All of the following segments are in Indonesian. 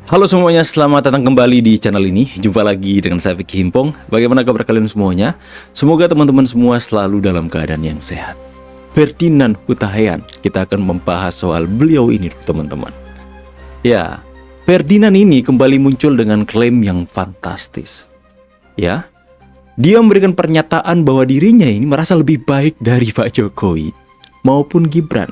Halo semuanya, selamat datang kembali di channel ini. Jumpa lagi dengan saya Vicky Himpong. Bagaimana kabar kalian semuanya? Semoga teman-teman semua selalu dalam keadaan yang sehat. Ferdinand Hutahian, kita akan membahas soal beliau ini teman-teman. Ya, Ferdinand ini kembali muncul dengan klaim yang fantastis. Ya, dia memberikan pernyataan bahwa dirinya ini merasa lebih baik dari Pak Jokowi maupun Gibran.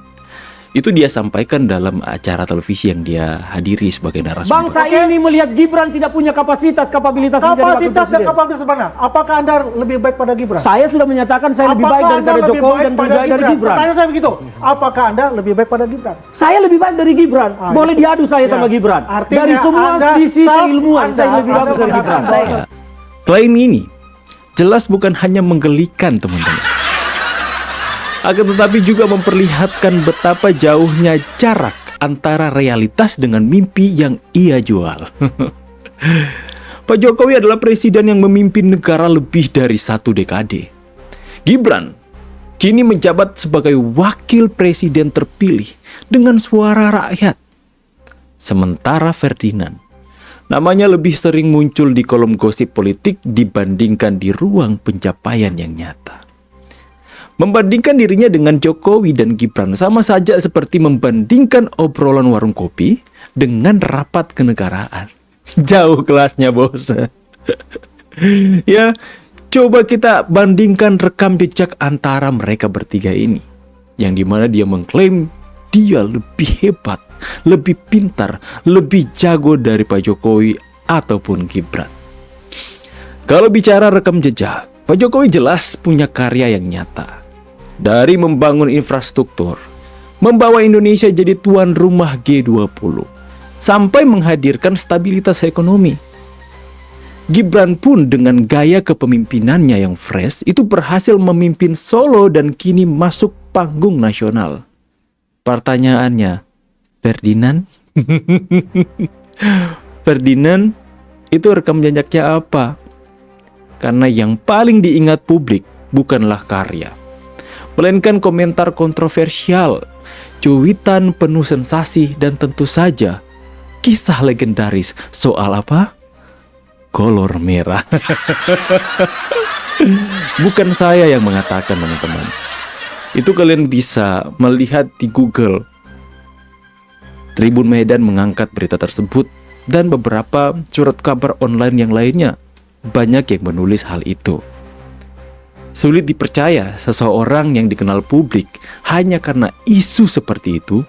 Itu dia sampaikan dalam acara televisi yang dia hadiri sebagai narasumber. Bangsa ini melihat Gibran tidak punya kapasitas menjadi wakil Kapasitas dan presiden. kapabilitas mana? Apakah Anda lebih baik pada Gibran? Saya sudah menyatakan saya lebih baik daripada Jokowi dan lebih baik dari Gibran. Pertanyaan saya begitu. Apakah Anda lebih baik pada Gibran? Saya lebih baik dari Gibran. Boleh diadu saya sama Gibran. Artinya Dari semua Anda sisi keilmuan Anda- saya lebih bagus dari Anda Gibran. mengatakan Klaim ini jelas bukan hanya menggelikan teman-teman, akan tetapi juga memperlihatkan betapa jauhnya jarak antara realitas dengan mimpi yang ia jual. Pak Jokowi adalah presiden yang memimpin negara lebih dari 1 dekade. Gibran kini menjabat sebagai wakil presiden terpilih dengan suara rakyat. Sementara Ferdinand namanya lebih sering muncul di kolom gosip politik dibandingkan di ruang pencapaian yang nyata. Membandingkan dirinya dengan Jokowi dan Gibran sama saja seperti membandingkan obrolan warung kopi dengan rapat kenegaraan. Jauh kelasnya, bos. Ya, coba kita bandingkan rekam jejak antara mereka bertiga ini, yang dimana dia mengklaim dia lebih hebat, lebih pintar, lebih jago dari Pak Jokowi ataupun Gibran. Kalau bicara rekam jejak, Pak Jokowi jelas punya karya yang nyata. Dari membangun infrastruktur, membawa Indonesia jadi tuan rumah G20, sampai menghadirkan stabilitas ekonomi. Gibran pun dengan gaya kepemimpinannya yang fresh itu berhasil memimpin Solo dan kini masuk panggung nasional. Pertanyaannya, Ferdinand? Ferdinand itu rekam jejaknya apa? Karena yang paling diingat publik bukanlah karya, melainkan komentar kontroversial, cuitan penuh sensasi, dan tentu saja kisah legendaris soal apa? Kolor merah. Bukan saya yang mengatakan, teman-teman. Itu kalian bisa melihat di Google. Tribun Medan mengangkat berita tersebut dan beberapa surat kabar online yang lainnya. Banyak yang menulis hal itu. Sulit dipercaya seseorang yang dikenal publik hanya karena isu seperti itu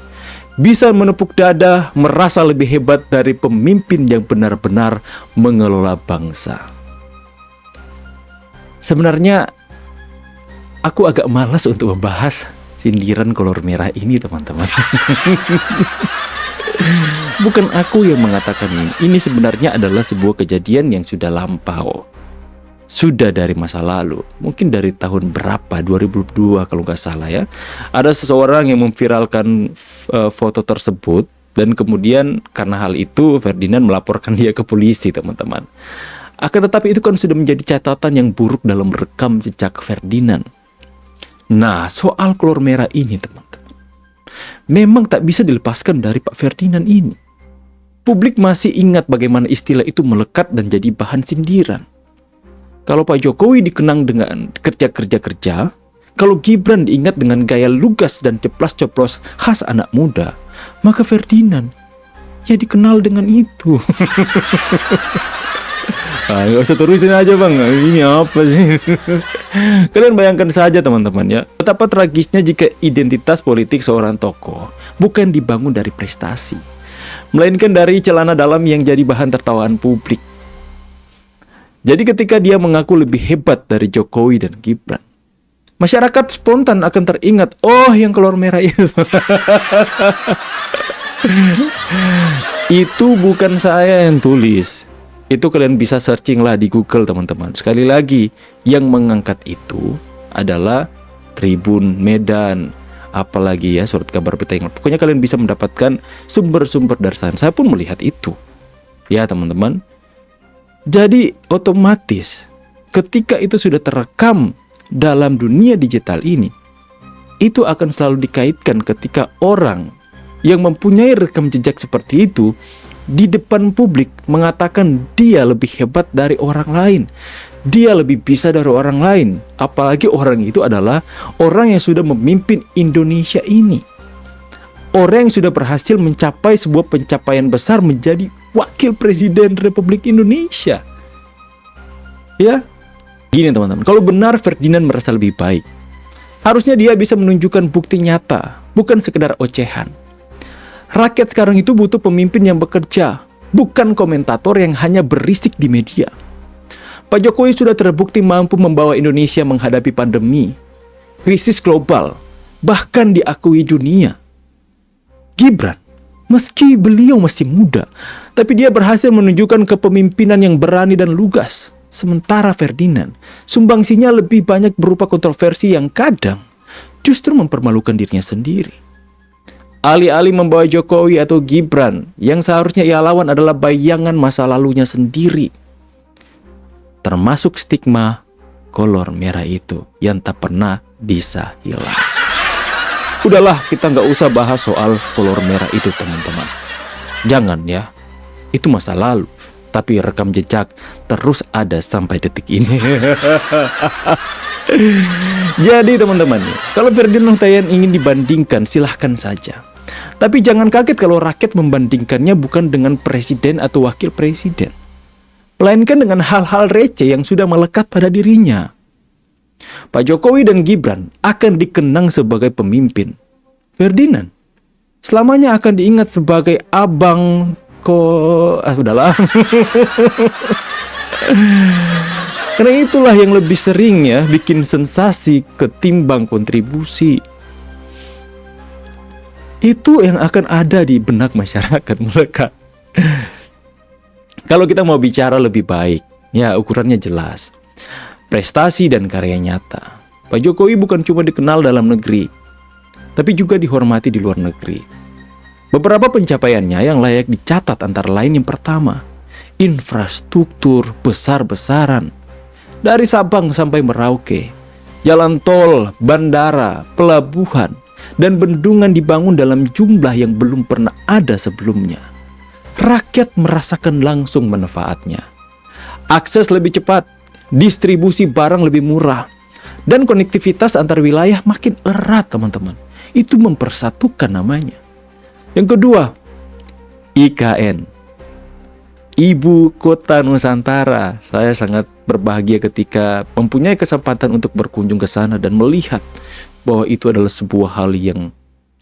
bisa menepuk dada merasa lebih hebat dari pemimpin yang benar-benar mengelola bangsa. Sebenarnya aku agak malas untuk membahas sindiran kolor merah ini, teman-teman. Bukan aku yang mengatakan ini. Ini sebenarnya adalah sebuah kejadian yang sudah lampau. Sudah dari masa lalu, mungkin dari tahun berapa, 2002 kalau nggak salah ya. Ada seseorang yang memviralkan foto tersebut, dan kemudian karena hal itu Ferdinand melaporkan dia ke polisi, teman-teman. Akan tetapi itu kan sudah menjadi catatan yang buruk dalam rekam jejak Ferdinand. Nah, soal kolor merah ini, teman-teman, memang tak bisa dilepaskan dari Pak Ferdinand ini. Publik masih ingat bagaimana istilah itu melekat dan jadi bahan sindiran. Kalau Pak Jokowi dikenang dengan kerja, kalau Gibran diingat dengan gaya lugas dan ceplas-ceplos khas anak muda, maka Ferdinand ya dikenal dengan itu. Gak usah terusin aja bang, ini apa sih? Kalian bayangkan saja teman-teman ya, betapa tragisnya jika identitas politik seorang tokoh bukan dibangun dari prestasi, melainkan dari celana dalam yang jadi bahan tertawaan publik. Jadi ketika dia mengaku lebih hebat dari Jokowi dan Gibran, masyarakat spontan akan teringat, oh yang kolor merah itu. Itu bukan saya yang tulis. Itu kalian bisa searching lah di Google, teman-teman. Sekali lagi, yang mengangkat itu adalah Tribun Medan. Apalagi ya surat kabar berita yang pokoknya kalian bisa mendapatkan sumber-sumber dari sana. Saya pun melihat itu. Ya teman-teman. Jadi otomatis ketika itu sudah terekam dalam dunia digital ini, itu akan selalu dikaitkan ketika orang yang mempunyai rekam jejak seperti itu di depan publik mengatakan dia lebih hebat dari orang lain. Dia lebih bisa dari orang lain. Apalagi orang itu adalah orang yang sudah memimpin Indonesia ini. Orang yang sudah berhasil mencapai sebuah pencapaian besar menjadi wakil presiden Republik Indonesia. Ya, gini teman-teman, kalau benar Ferdinand merasa lebih baik, harusnya dia bisa menunjukkan bukti nyata, bukan sekedar ocehan. Rakyat sekarang itu butuh pemimpin yang bekerja, bukan komentator yang hanya berisik di media. Pak Jokowi sudah terbukti mampu membawa Indonesia menghadapi pandemi, krisis global, bahkan diakui dunia. Gibran, meski beliau masih muda, tapi dia berhasil menunjukkan kepemimpinan yang berani dan lugas. Sementara Ferdinand, sumbangsinya lebih banyak berupa kontroversi yang kadang justru mempermalukan dirinya sendiri. Alih-alih membawa Jokowi atau Gibran, yang seharusnya ia lawan adalah bayangan masa lalunya sendiri. Termasuk stigma kolor merah itu yang tak pernah bisa hilang. Udahlah, kita nggak usah bahas soal kolor merah itu teman-teman. Jangan ya, itu masa lalu. Tapi rekam jejak terus ada sampai detik ini. Jadi teman-teman, kalau Ferdinand Huta-Heian ingin dibandingkan silahkan saja. Tapi jangan kaget kalau rakyat membandingkannya bukan dengan presiden atau wakil presiden, melainkan dengan hal-hal receh yang sudah melekat pada dirinya. Pak Jokowi dan Gibran akan dikenang sebagai pemimpin. Ferdinand selamanya akan diingat sebagai abang sudahlah. Karena itulah yang lebih sering ya bikin sensasi ketimbang kontribusi. Itu yang akan ada di benak masyarakat mereka. Kalau kita mau bicara lebih baik, ya ukurannya jelas. Prestasi dan karya nyata. Pak Jokowi bukan cuma dikenal dalam negeri, tapi juga dihormati di luar negeri. Beberapa pencapaiannya yang layak dicatat antara lain yang pertama, infrastruktur besar-besaran. Dari Sabang sampai Merauke, jalan tol, bandara, pelabuhan, dan bendungan dibangun dalam jumlah yang belum pernah ada sebelumnya. Rakyat merasakan langsung manfaatnya. Akses lebih cepat, distribusi barang lebih murah, dan konektivitas antar wilayah makin erat teman-teman. Itu mempersatukan namanya. Yang kedua, IKN, Ibu Kota Nusantara. Saya sangat berbahagia ketika mempunyai kesempatan untuk berkunjung ke sana dan melihat bahwa itu adalah sebuah hal yang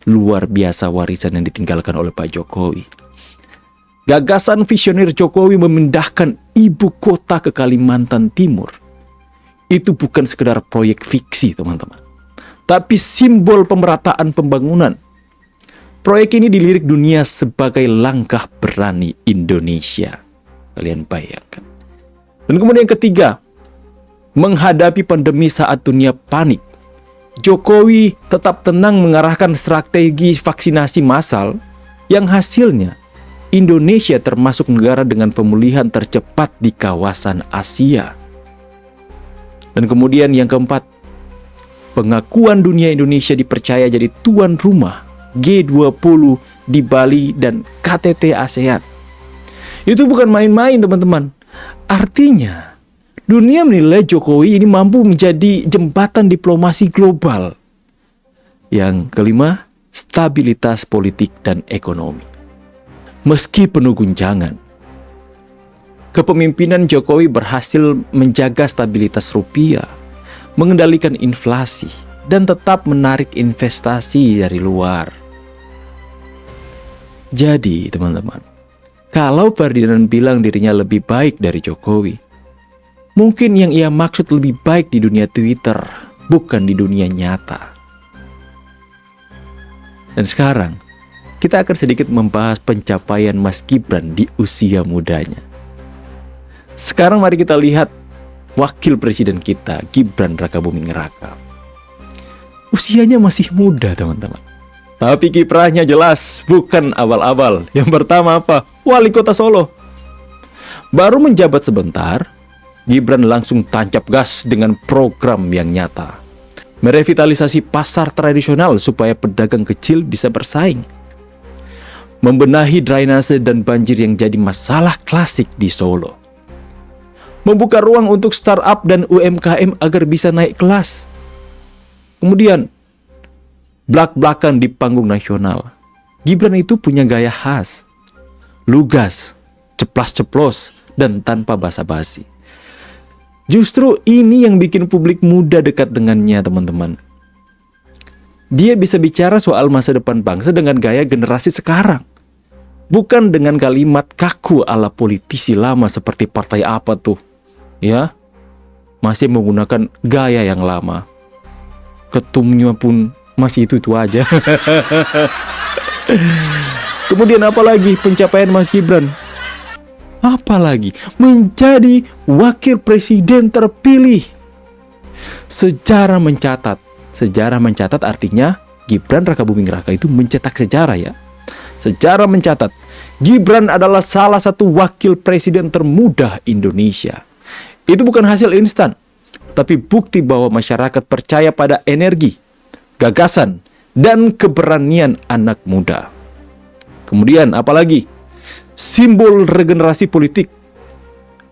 luar biasa warisan yang ditinggalkan oleh Pak Jokowi. Gagasan visioner Jokowi memindahkan ibu kota ke Kalimantan Timur. Itu bukan sekedar proyek fiksi teman-teman, tapi simbol pemerataan pembangunan. Proyek ini dilirik dunia sebagai langkah berani Indonesia. Kalian bayangkan. Dan kemudian yang ketiga, menghadapi pandemi saat dunia panik. Jokowi tetap tenang mengarahkan strategi vaksinasi massal yang hasilnya Indonesia termasuk negara dengan pemulihan tercepat di kawasan Asia. Dan kemudian yang keempat, pengakuan dunia Indonesia dipercaya jadi tuan rumah G20 di Bali dan KTT ASEAN. Itu bukan main-main teman-teman. Artinya dunia menilai Jokowi ini mampu menjadi jembatan diplomasi global. Yang kelima, stabilitas politik dan ekonomi. Meski penuh guncangan, kepemimpinan Jokowi berhasil menjaga stabilitas rupiah, mengendalikan inflasi, dan tetap menarik investasi dari luar. Jadi teman-teman, kalau Ferdinand bilang dirinya lebih baik dari Jokowi, mungkin yang ia maksud lebih baik di dunia Twitter, bukan di dunia nyata. Dan sekarang, kita akan sedikit membahas pencapaian Mas Gibran di usia mudanya. Sekarang mari kita lihat wakil presiden kita, Gibran Rakabuming Raka. Usianya masih muda teman-teman. Tapi kiprahnya jelas, bukan abal-abal. Yang pertama apa? Wali Kota Solo. Baru menjabat sebentar, Gibran langsung tancap gas dengan program yang nyata. Merevitalisasi pasar tradisional supaya pedagang kecil bisa bersaing. membenahi drainase dan banjir yang jadi masalah klasik di Solo, membuka ruang untuk startup dan UMKM agar bisa naik kelas. Kemudian, blak-blakan di panggung nasional. Gibran itu punya gaya khas, lugas, ceplas-ceplos, dan tanpa basa-basi. Justru ini yang bikin publik muda dekat dengannya, teman-teman. Dia bisa bicara soal masa depan bangsa dengan gaya generasi sekarang, bukan dengan kalimat kaku ala politisi lama seperti partai apa tuh, ya, masih menggunakan gaya yang lama. Ketumnya pun masih itu aja. Kemudian apalagi pencapaian Mas Gibran? Apalagi menjadi wakil presiden terpilih. Sejarah mencatat artinya Gibran Rakabuming Raka itu mencetak sejarah, ya. Sejarah mencatat Gibran adalah salah satu wakil presiden termuda Indonesia. Itu bukan hasil instan, tapi bukti bahwa masyarakat percaya pada energi, gagasan, dan keberanian anak muda. Kemudian apalagi? Simbol regenerasi politik.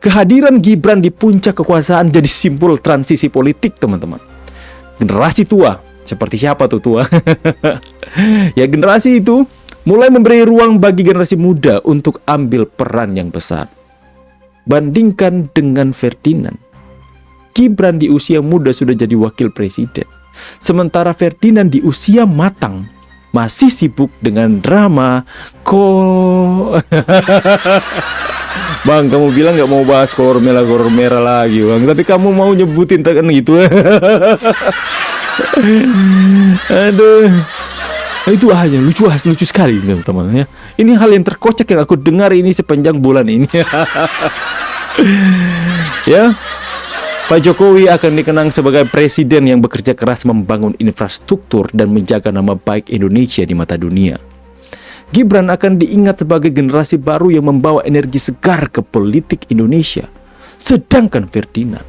Kehadiran Gibran di puncak kekuasaan jadi simbol transisi politik, teman-teman. Generasi tua, seperti siapa tuh tua? Ya, generasi itu mulai memberi ruang bagi generasi muda untuk ambil peran yang besar. Bandingkan dengan Ferdinand, Gibran di usia muda sudah jadi wakil presiden, sementara Ferdinand di usia matang masih sibuk dengan drama Bang, kamu bilang nggak mau bahas kolor merah lagi, Bang. Tapi kamu mau nyebutin kan gitu. Aduh. Itu aja lucu sekali, teman-teman, ya. Ini hal yang terkocak yang aku dengar ini sepanjang bulan ini. Ya. Pak Jokowi akan dikenang sebagai presiden yang bekerja keras membangun infrastruktur dan menjaga nama baik Indonesia di mata dunia. Gibran akan diingat sebagai generasi baru yang membawa energi segar ke politik Indonesia. Sedangkan Ferdinand,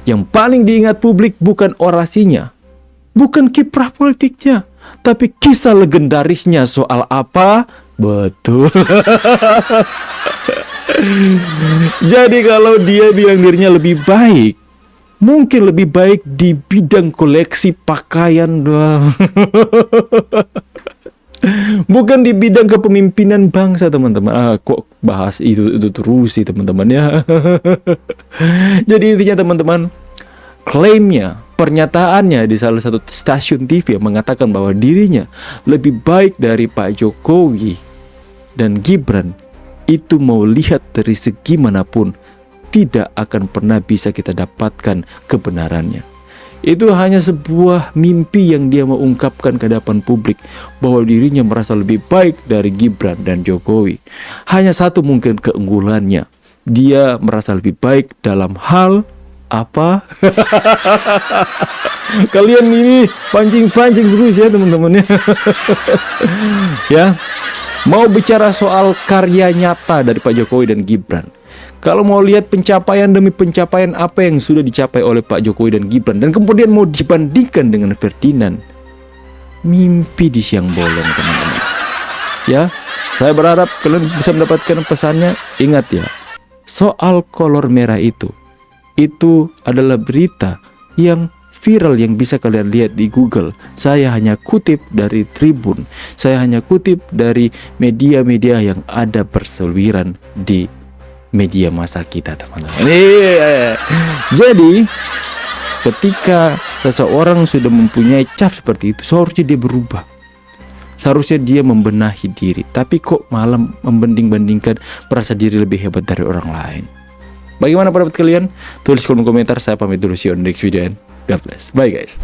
yang paling diingat publik bukan orasinya, bukan kiprah politiknya, tapi kisah legendarisnya soal apa? Betul. Jadi kalau dia bilang dirinya lebih baik, mungkin lebih baik di bidang koleksi pakaian doang. Bukan di bidang kepemimpinan bangsa, teman-teman. Kok bahas itu terus sih, teman-teman, ya. Jadi intinya, teman-teman, klaimnya, pernyataannya di salah satu stasiun TV yang mengatakan bahwa dirinya lebih baik dari Pak Jokowi dan Gibran, itu mau lihat dari segi manapun tidak akan pernah bisa kita dapatkan kebenarannya. Itu hanya sebuah mimpi yang dia mau ungkapkan ke hadapan publik, bahwa dirinya merasa lebih baik dari Gibran dan Jokowi. Hanya satu mungkin keunggulannya, dia merasa lebih baik dalam hal apa? Kalian ini pancing-pancing terus ya, teman-teman, ya. Ya. Mau bicara soal karya nyata dari Pak Jokowi dan Gibran, kalau mau lihat pencapaian demi pencapaian apa yang sudah dicapai oleh Pak Jokowi dan Gibran, dan kemudian mau dibandingkan dengan Ferdinand, mimpi di siang bolong, teman-teman. Ya, saya berharap kalian bisa mendapatkan pesannya. Ingat ya, soal kolor merah itu adalah berita yang viral yang bisa kalian lihat di Google. Saya hanya kutip dari Tribun. Saya hanya kutip dari media-media yang ada berseliweran di media massa kita, teman-teman. Jadi, ketika seseorang sudah mempunyai cap seperti itu, seharusnya dia berubah. Seharusnya dia membenahi diri. Tapi kok malah membanding-bandingkan, merasa diri lebih hebat dari orang lain. Bagaimana pendapat kalian? Tulis kolom komentar. Saya pamit dulu. See you on the next video. God bless. Bye, guys.